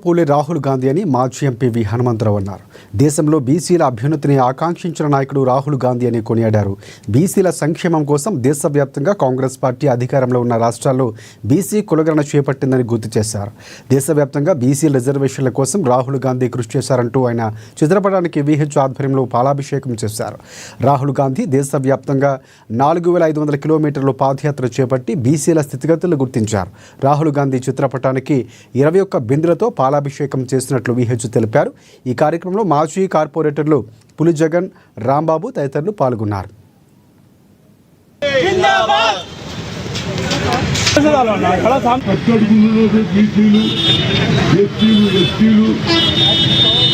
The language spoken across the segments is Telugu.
పూలే రాహుల్ గాంధీ అని మాజీ ఎంపీ వి హనుమంతరావు అన్నారు. దేశంలో బీసీల అభ్యున్నతిని ఆకాంక్షించిన నాయకుడు రాహుల్ గాంధీ అని కొనియాడారు. బీసీల సంక్షేమం కోసం దేశవ్యాప్తంగా కాంగ్రెస్ పార్టీ అధికారంలో ఉన్న రాష్ట్రాల్లో బీసీ కులగణన చేపట్టిందని గుర్తు చేశారు. దేశవ్యాప్తంగా బీసీ రిజర్వేషన్ల కోసం రాహుల్ గాంధీ కృషి చేశారంటూ ఆయన చిత్రపటానికి విహెచ్ ఆధ్వర్యంలో పాలాభిషేకం చేశారు. రాహుల్ గాంధీ దేశవ్యాప్తంగా 4500 కిలోమీటర్లు పాదయాత్ర చేపట్టి బీసీల స్థితిగతులు గుర్తించారు. రాహుల్ గాంధీ చిత్రపటానికి 21 బిందులతో పాలాభిషేకం చేసినట్లు విహెచ్ తెలిపారు. ఈ కార్యక్రమంలో మాజీ కార్పొరేటర్లు పులి జగన్, రాంబాబు తదితరులు పాల్గొన్నారు.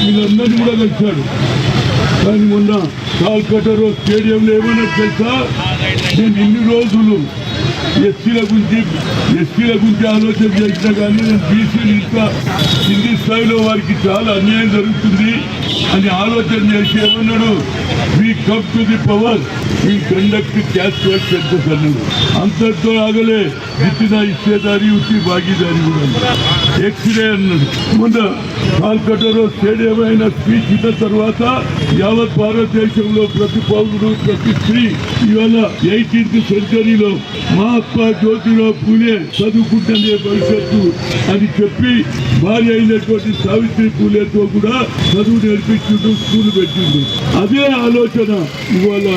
వీళ్ళందరినీ కూడా కలిశాడు. కానీ మొన్న కాల్కటాలో స్టేడియంలో ఏమన్నా తెలుసా, నేను ఇన్ని రోజులు ఎస్సీల గురించి ఆలోచన చేసినా కానీ నేను బీసీలు ఇంకా కింది స్థాయిలో వారికి చాలా అన్యాయం జరుగుతుంది అని ఆలోచన చేసి ఏమన్నాడు, we come to the power, we conduct caste wise census అన్నాడు. అంతటితో ఆగలే, ఇచ్చిన ఇచ్చేదారి ఉట్టి భాగీదారి కూడా ఎక్స్రే అన్నాడు. మొన్న కాల్కటాలో స్టేడియం అయిన స్పీచ్ ఇచ్చిన తర్వాత యావత్ భారతదేశంలో ప్రతి పౌరుడు, ప్రతి స్త్రీ ఇవాళ 18th సెంచరీలో మహాత్మా జ్యోతిరావు పూలే చదువుకుంటే భవిష్యత్తు అని చెప్పి భార్య అయినటువంటి సావిత్రి పూలేతో కూడా చదువు నేర్పించుంటూ స్కూల్ పెట్టిండు. అదే ఆలోచన ఇవాళ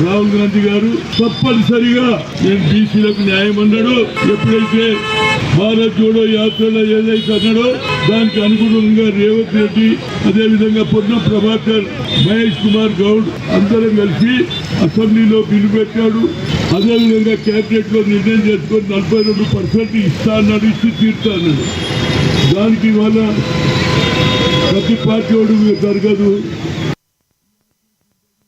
రాహుల్ గాంధీ గారు తప్పనిసరిగా నేను బీసీలకు న్యాయం అన్నాడు. ఎప్పుడైతే భారత్ జోడో యాత్రలో ఏదైతే అన్నాడో దానికి అనుగుణంగా రేవంత్ రెడ్డి, అదేవిధంగా పొన్నం ప్రభాకర్, మహేష్ కుమార్ గౌడ్ అందరం కలిసి అసెంబ్లీలో బిల్లు పెట్టాడు. అదేవిధంగా క్యాబినెట్ లో నిర్ణయం చేసుకొని 42% ఇస్తా అన్నాడు, ఇచ్చి తీరుతా అన్నాడు. దానికి ఇవాళ ప్రతి పార్టీ వాడు జరగదు,